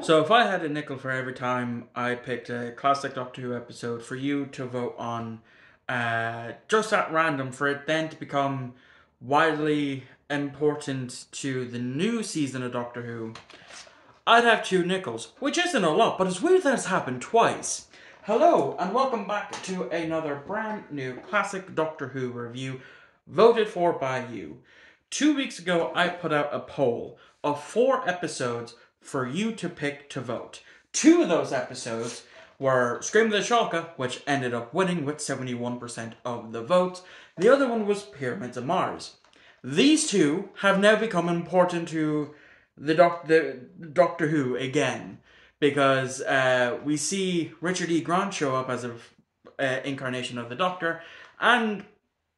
So if I had a nickel for every time I picked a classic Doctor Who episode for you to vote on, just at random, for it then to become widely important to the new season of Doctor Who, I'd have two nickels, which isn't a lot, but it's weird that it's happened twice. Hello, and welcome back to another brand new classic Doctor Who review, voted for by you. 2 weeks ago, I put out a poll of 4 episodes for you to pick to vote. Two of those episodes were Scream of the Shalka, which ended up winning with 71% of the votes. The other one was Pyramids of Mars. These two have now become important to the Doctor Who again, because we see Richard E. Grant show up as an incarnation of the Doctor, and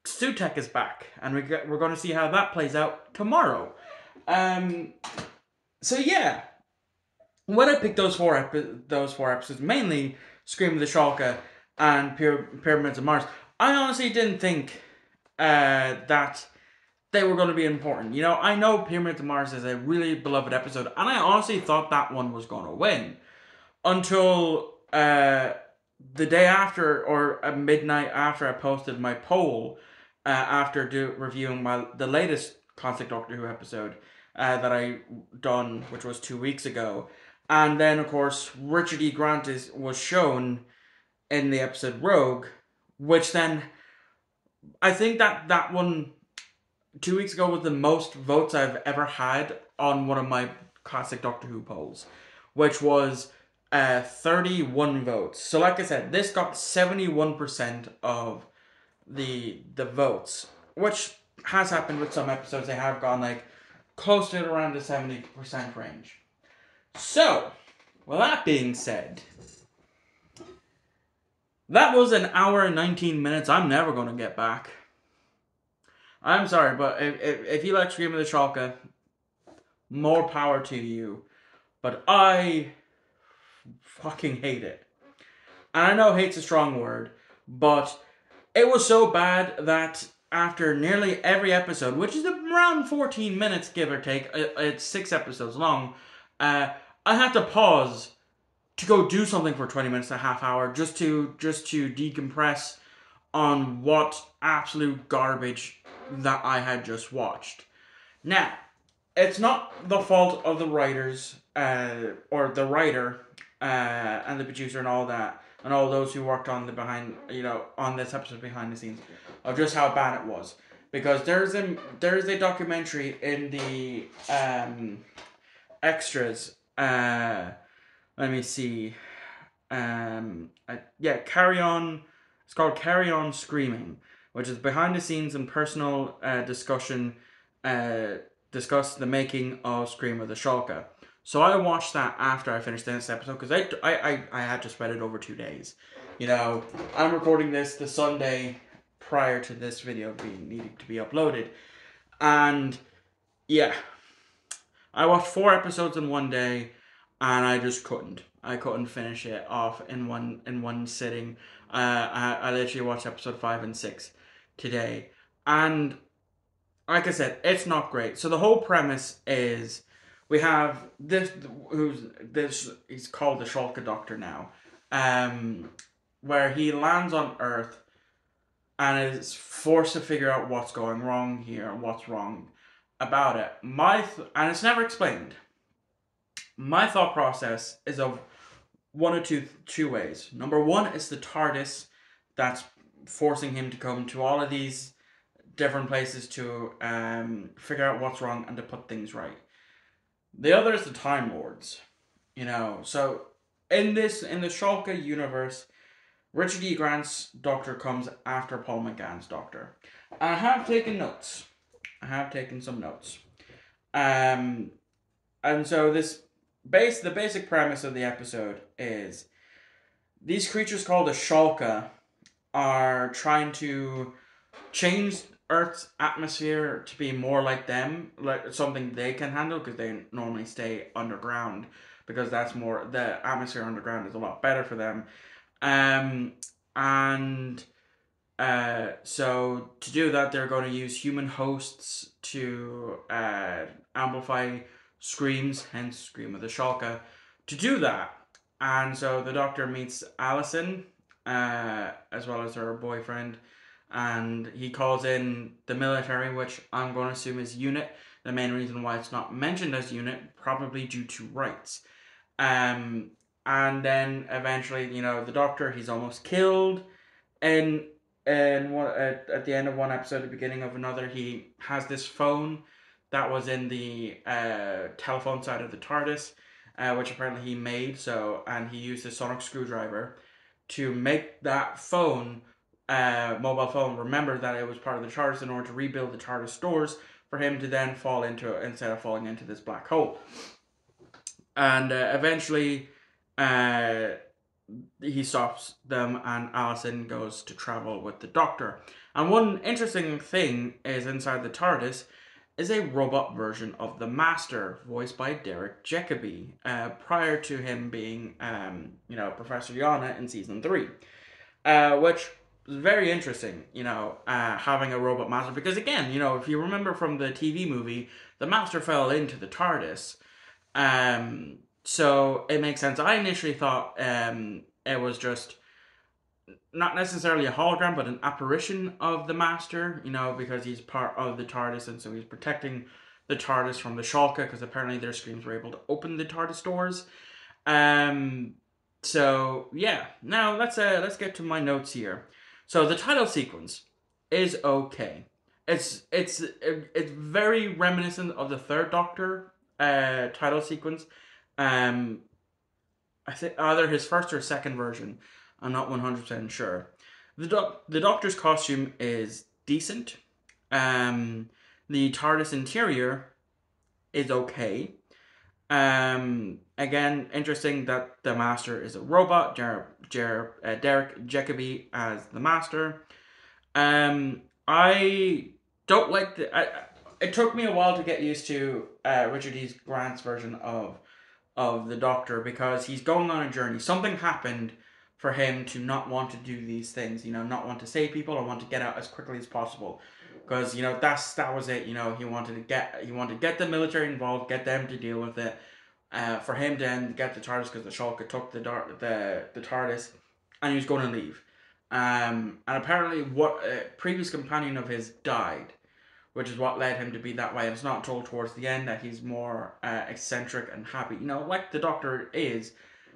Sutek is back, and we're going to see how that plays out tomorrow. So yeah, when I picked those four episodes, mainly Scream of the Shalka and Pyramids of Mars, I honestly didn't think that they were going to be important. You know, I know Pyramids of Mars is a really beloved episode, and I honestly thought that one was going to win until the day after, or at midnight after I posted my poll after reviewing the latest classic Doctor Who episode that I done, which was 2 weeks ago. And then, of course, Richard E. Grant was shown in the episode Rogue, which then, I think that one 2 weeks ago was the most votes I've ever had on one of my classic Doctor Who polls, which was 31 votes. So like I said, this got 71% of the votes, which has happened with some episodes. They have gone like close to around the 70% range. So, well, that being said, that was an hour and 19 minutes I'm never going to get back. I'm sorry, but if you like Scream of the Shalka, more power to you. But I fucking hate it. And I know hate's a strong word, but it was so bad that after nearly every episode, which is around 14 minutes, give or take, it's 6 episodes long, I had to pause to go do something for 20 minutes, a half hour, just to decompress on what absolute garbage that I had just watched. Now, it's not the fault of the writers, or the writer, and the producer and all that, and all those who worked on on this episode behind the scenes, of just how bad it was. Because there's a documentary in the extras. Let me see. Carry On. It's called Carry On Screaming, which is behind the scenes and personal discussion. Discuss the making of Scream of the Shalka. So I watched that after I finished this episode, because I had to spread it over 2 days. You know, I'm recording this the Sunday prior to this video needing to be uploaded, and yeah, I watched 4 episodes in one day, and I just couldn't. I couldn't finish it off in one sitting. I literally watched episode 5 and 6 today, and like I said, it's not great. So the whole premise is we have he's called the Shalka Doctor now, where he lands on Earth and is forced to figure out what's going wrong here and what's wrong about it. And it's never explained. My thought process is of one or two ways. Number one is the TARDIS that's forcing him to come to all of these different places to figure out what's wrong and to put things right. The other is the Time Lords. You know, so in the Shalka universe, Richard E. Grant's Doctor comes after Paul McGann's Doctor. And I have taken notes. I have taken some notes. And so the basic premise of the episode is these creatures called the Shalka are trying to change Earth's atmosphere to be more like them, like something they can handle, because they normally stay underground, because the atmosphere underground is a lot better for them. So to do that, they're going to use human hosts to amplify screams, hence Scream of the Shalka, to do that. And so the Doctor meets Allison, as well as her boyfriend, and he calls in the military, which I'm going to assume is unit. The main reason why it's not mentioned as unit, probably due to rights. Um, and then eventually, the Doctor, he's almost killed. And at the end of one episode, at the beginning of another, he has this phone that was in the telephone side of the TARDIS, which apparently he made. And he used a sonic screwdriver to make that phone, mobile phone, remember that it was part of the TARDIS in order to rebuild the TARDIS doors for him to then fall into, instead of falling into this black hole. And eventually, he stops them, and Allison goes to travel with the Doctor. And one interesting thing is inside the TARDIS is a robot version of the Master, voiced by Derek Jacobi, prior to him being, Professor Yana in season 3, which was very interesting, having a robot Master, because again, if you remember from the TV movie, the Master fell into the TARDIS. So it makes sense. I initially thought it was just not necessarily a hologram, but an apparition of the Master, because he's part of the TARDIS, and so he's protecting the TARDIS from the Shalka, because apparently their screens were able to open the TARDIS doors. So yeah, now let's get to my notes here. So the title sequence is okay. It's very reminiscent of the Third Doctor title sequence. I think either his first or second version. I'm not 100% sure. The Doctor's costume is decent. The TARDIS interior is okay. Again, interesting that the Master is a robot. Derek Jacobi as the Master. I don't like it took me a while to get used to Richard E. Grant's version of the Doctor, because he's going on a journey. Something happened for him to not want to do these things, not want to save people or want to get out as quickly as possible. Because, that was it, he wanted to get the military involved, get them to deal with it, for him to then get the TARDIS, because the Shalka took the TARDIS, and he was going to leave. And apparently what previous companion of his died, which is what led him to be that way. And it's not told towards the end that he's more eccentric and happy, like the Doctor is,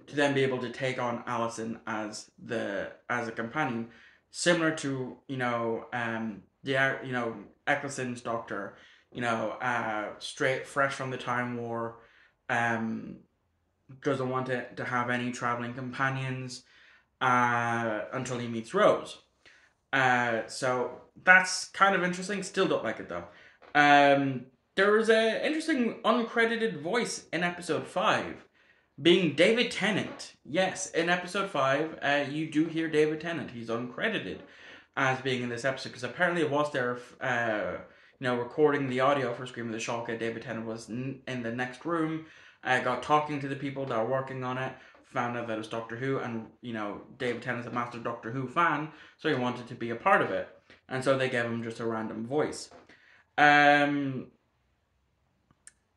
to then be able to take on Allison as a companion, similar to Eccleston's Doctor, straight fresh from the Time War, doesn't want to have any traveling companions until he meets Rose. So that's kind of interesting. Still don't like it though. There was an interesting uncredited voice in episode 5, being David Tennant. Yes, in episode 5, you do hear David Tennant. He's uncredited as being in this episode, because apparently it was there, recording the audio for Scream of the Shalka. David Tennant was in the next room, got talking to the people that are working on it, found out that it was Doctor Who, and David Tennant's a master Doctor Who fan, so he wanted to be a part of it, and so they gave him just a random voice.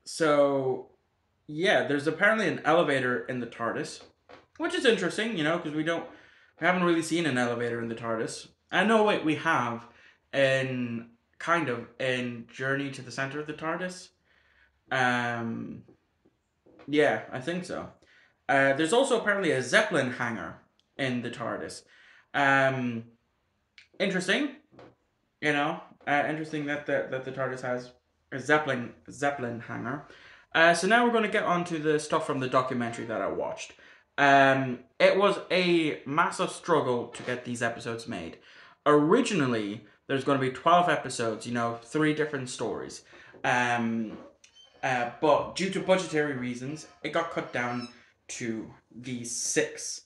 So yeah, there's apparently an elevator in the TARDIS, which is interesting, because we haven't really seen an elevator in the TARDIS. I know we have in Journey to the Center of the TARDIS. Yeah, I think so. There's also apparently a Zeppelin hangar in the TARDIS. Interesting, interesting that the TARDIS has a Zeppelin hangar. So now we're going to get on to the stuff from the documentary that I watched. It was a massive struggle to get these episodes made. Originally, there's going to be 12 episodes, 3 different stories. But due to budgetary reasons, it got cut down to these 6.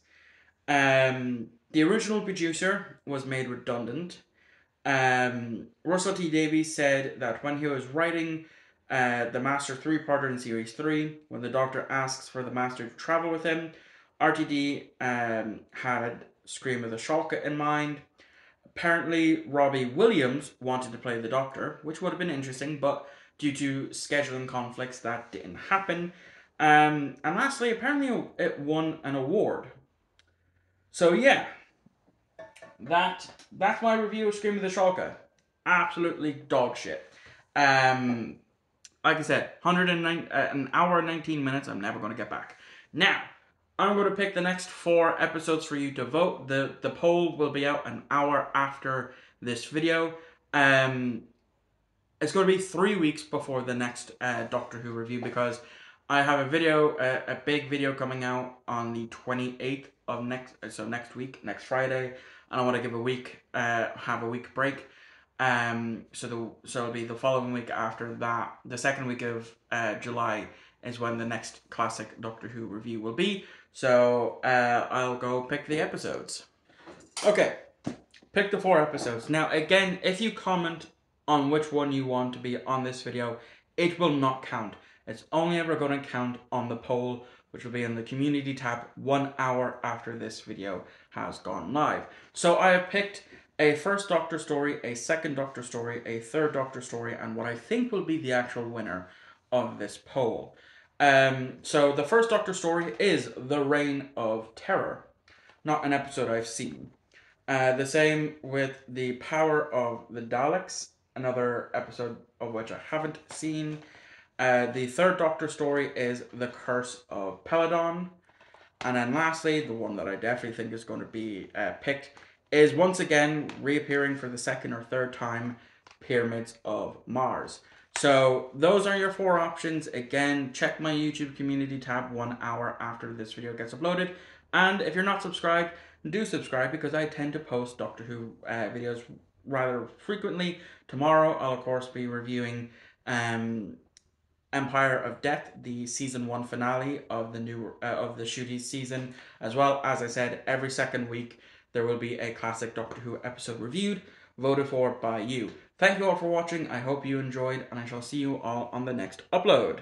The original producer was made redundant. Russell T Davies said that when he was writing the Master 3-parter in Series 3, when the Doctor asks for the Master to travel with him, RTD had Scream of the Shalka in mind. Apparently, Robbie Williams wanted to play the Doctor, which would have been interesting, but due to scheduling conflicts, that didn't happen. And lastly, apparently it won an award. So yeah, that's my review of Scream of the Shalka. Absolutely dog shit. Um, like I said, 109 an hour and 19 minutes. I'm never going to get back. Now, I'm going to pick the next 4 episodes for you to vote. The poll will be out an hour after this video. It's going to be 3 weeks before the next Doctor Who review, because I have a big video coming out on the 28th of next week, next Friday, and I want to give have a week break. So it'll be the following week after that. The second week of July is when the next classic Doctor Who review will be. So I'll go pick the episodes. Okay, pick the 4 episodes. Now again, if you comment on which one you want to be on this video, it will not count. It's only ever going to count on the poll, which will be in the community tab 1 hour after this video has gone live. So I have picked a first Doctor story, a second Doctor story, a third Doctor story, and what I think will be the actual winner of this poll. So the first Doctor story is The Reign of Terror, not an episode I've seen. The same with The Power of the Daleks, another episode of which I haven't seen. The third Doctor story is The Curse of Peladon. And then lastly, the one that I definitely think is going to be picked is once again reappearing for the second or third time, Pyramids of Mars. So those are your 4 options. Again, check my YouTube community tab 1 hour after this video gets uploaded. And if you're not subscribed, do subscribe, because I tend to post Doctor Who videos rather frequently. Tomorrow I'll of course be reviewing Empire of Death, the season 1 finale of the Shooties season. As well, as I said, every second week there will be a classic Doctor Who episode reviewed, voted for by you. Thank you all for watching. I hope you enjoyed, and I shall see you all on the next upload.